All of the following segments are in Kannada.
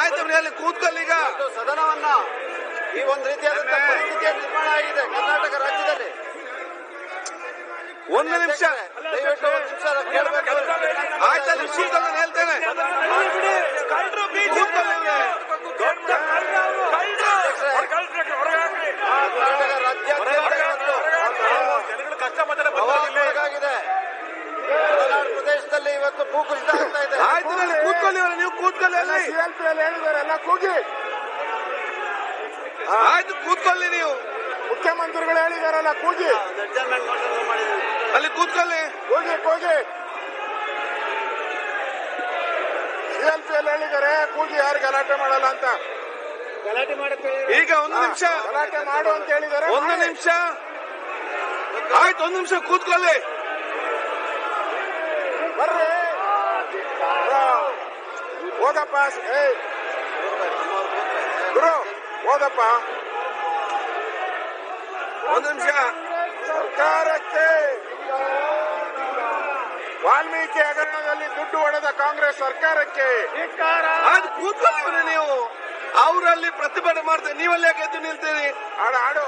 ಆಯ್ತು ಅಲ್ಲಿ ಕೂತ್ಕೊಳ್ಳೀಗ ಸದನವನ್ನ ಈ ಒಂದು ರೀತಿಯಾದಂತಹ ಪರಿಸ್ಥಿತಿಯ ನಿರ್ಮಾಣ ಆಗಿದೆ ಕರ್ನಾಟಕ ರಾಜ್ಯದಲ್ಲಿ. ಒಂದು ನಿಮಿಷ ದಯವಿಟ್ಟು ಒಂದು ನಿಮಿಷ ಕೇಳಬೇಕು. ಆಯ್ತಲ್ಲಿ ಕೂತ್ಕೊಳ್ಳಿ ಹೇಳ್ತೇನೆ. ಕರ್ನಾಟಕ ರಾಜ್ಯಾದ್ಯಂತ ಮಲೆನಾಡು ಪ್ರದೇಶದಲ್ಲಿ ಇವತ್ತು ಭೂಕುಸಿತ ಆಗ್ತಾ ಇದೆ. ಆಯ್ತು ಕೂತ್ಕೊಳ್ಳಿ, ನೀವು ಕೂತ್ಕೊಳ್ಳಿ ಅಲ್ಲಿ ಹೇಳಿದಾರೆಲ್ಲ ಕೂಗಿ. ಆಯ್ತು ಕೂತ್ಕೊಳ್ಳಿ, ನೀವು ಮುಖ್ಯಮಂತ್ರಿಗಳು ಹೇಳಿದಾರಲ್ಲ ಕೂಗಿ, ಅಲ್ಲಿ ಕೂತ್ಕೊಳ್ಳಿ, ಕೂಗಿ ಕೂಗಿ. CLPL ಹೇಳಿದ್ದಾರೆ ಕೂಗಿ, ಯಾರು ಗಲಾಟೆ ಮಾಡಲ್ಲ ಅಂತ. ಈಗ ಒಂದು ನಿಮಿಷ ಗಲಾಟೆ ಮಾಡು ಅಂತ ಹೇಳಿದ್ದಾರೆ. ಒಂದು ನಿಮಿಷ ಆಯ್ತು, ಒಂದು ನಿಮಿಷ ಕೂತ್ಕೊಳ್ಳಿ. ಬರ್ರಿ ಹೋಗಪ್ಪ, ಗುರು ಹೋಗಪ್ಪ. ಒಂದು ನಿಮಿಷ. ಸರ್ಕಾರಕ್ಕೆ ವಾಲ್ಮೀಕಿ ಹಗರಣದಲ್ಲಿ ದುಡ್ಡು ಹೊಡೆದ ಕಾಂಗ್ರೆಸ್ ಸರ್ಕಾರಕ್ಕೆ ಅದು ಕೂತ್ಕೊಳ್ಳಿ ನೀವು. ಅವರಲ್ಲಿ ಪ್ರತಿಭಟನೆ ಮಾಡ್ತಾರೆ, ನೀವಲ್ಲಿ ಯಾಕೆ ಎದ್ದು ನಿಲ್ತೀರಿ? ಆಡು.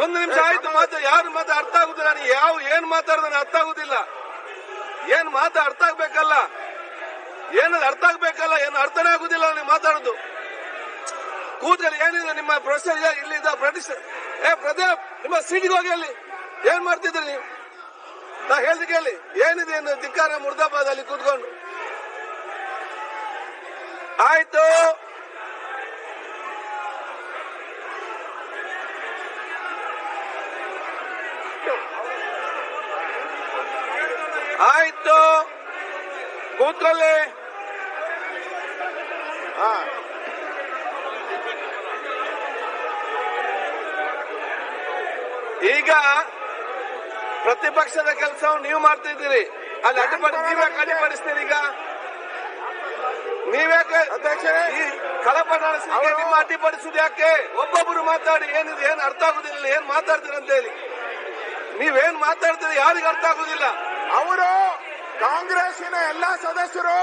ಒಂದು ನಿಮಿಷ ಆಯ್ತು. ಯಾರು ಮಾತು ಅರ್ಥ ಆಗುದಿಲ್ಲ, ಏನ್ ಮಾತಾಡ್ದಾನೆ ಅರ್ಥ ಆಗುದಿಲ್ಲ. ಏನ್ ಮಾತು ಅರ್ಥ ಆಗ್ಬೇಕಲ್ಲ, ಏನದು ಅರ್ಥ ಆಗ್ಬೇಕಲ್ಲ, ಏನು ಅರ್ಥನೇ ಆಗುದಿಲ್ಲ ನೀವು ಮಾತಾಡೋದು. ಕೂತ್ಕೊಳ್ಳಿ. ಏನಿದೆ ನಿಮ್ಮ ಪ್ರೊಫೆಸರ್ ಇಲ್ಲಿ ಪ್ರೊಡ್ಯೂಸರ್ ಪ್ರದೀಪ್, ನಿಮ್ಮ ಸೀಟಿಗೆ ಹೋಗಿ ಅಲ್ಲಿ ಏನ್ ಮಾಡ್ತಿದ್ರಿ ನೀವು? ನಾ ಹೇಳ್ದು ಕೇಳಿ, ಏನಿದೆ ಏನು ಧಿಕ್ಕಾರ ಮುರ್ದಾಬಾದ್ ಅಲ್ಲಿ ಕೂತ್ಕೊಂಡು. ಆಯ್ತು, ಆಯ್ತು ಕೂತ್ಕೊಳ್ಳಿ. ಈಗ ಪ್ರತಿಪಕ್ಷದ ಕೆಲಸವನ್ನು ನೀವು ಮಾಡ್ತಿದ್ದೀರಿ, ಅಲ್ಲಿ ನೀವ್ಯಾಕೆ ಅಡ್ಡಿಪಡಿಸ್ತೀರಿ? ಈಗ ನೀವ್ಯಾಕೆ ಕಳಪಟ ನಿಮ್ಮ ಅಡ್ಡಿಪಡಿಸುದು ಯಾಕೆ? ಒಬ್ಬೊಬ್ರು ಮಾತಾಡಿ, ಏನಿದೆ ಏನು ಅರ್ಥ ಆಗುದಿಲ್ಲ, ಏನ್ ಮಾತಾಡ್ತೀರಿ ಅಂತ ಹೇಳಿ. ನೀವೇನ್ ಮಾತಾಡ್ತೀರಿ ಯಾರಿಗೂ ಅರ್ಥ ಆಗುದಿಲ್ಲ. ಅವರು ಕಾಂಗ್ರೆಸ್ಸಿನ ಎಲ್ಲಾ ಸದಸ್ಯರು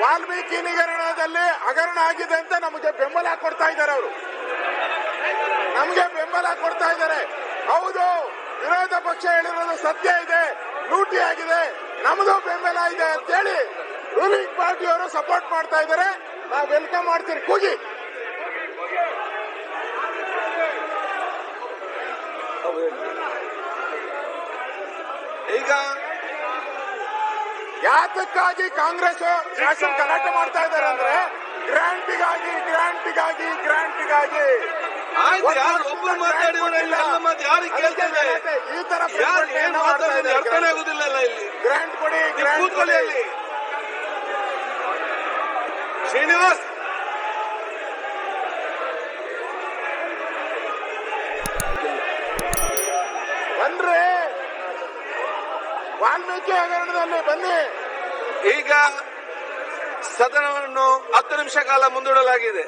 ವಾಲ್ಮೀಕಿ ಹಗರಣದಲ್ಲಿ ಹಗರಣ ಆಗಿದೆ ಅಂತ ನಮಗೆ ಬೆಂಬಲ ಕೊಡ್ತಾ ಇದ್ದಾರೆ. ಅವರು ನಮಗೆ ಬೆಂಬಲ ಕೊಡ್ತಾ ಇದ್ದಾರೆ. ಹೌದು, ವಿರೋಧ ಪಕ್ಷ ಹೇಳಿರೋದು ಸತ್ಯ ಇದೆ, ಲೂಟಿ ಆಗಿದೆ, ನಮ್ದು ಬೆಂಬಲ ಇದೆ ಅಂತೇಳಿ ರೂಲಿಂಗ್ ಪಾರ್ಟಿಯವರು ಸಪೋರ್ಟ್ ಮಾಡ್ತಾ ಇದ್ದಾರೆ. ನಾವು ವೆಲ್ಕಮ್ ಮಾಡ್ತೀರಿ. ಕೂಗಿ. ಈಗ ಯಾತಕ್ಕಾಗಿ ಕಾಂಗ್ರೆಸ್ ಶಾಸಕ ಗಲಾಟೆ ಮಾಡ್ತಾ ಇದ್ದಾರೆ ಅಂದ್ರೆ ಗ್ರಾಂಟಿಗಾಗಿ. ಆಯ್ತು, ಯಾರು ಒಬ್ಬರು ಮಾತಾಡಿದ್ರೆ ಯಾರಿಗೆ ಕೇಳ್ತೇವೆ? ಈ ತರ ಏನ್ ಮಾತಾಡಿದ್ರೆ ಅರ್ಥನೇ ಆಗುದಿಲ್ಲ ಇಲ್ಲಿ. ಗ್ರಾಂಟ್ ಕೊಡಿ, ಕೂತ್ಕೊಳ್ಳಿ ಅಲ್ಲಿ. ಶ್ರೀನಿವಾಸ್, ಬನ್ರಿ, ವಾಲ್ಮೀಕಿ ಹಗರಣದಲ್ಲಿ ಬನ್ನಿ. ಈಗ ಸದನವನ್ನು 10 ನಿಮಿಷ ಕಾಲ ಮುಂದೂಡಲಾಗಿದೆ.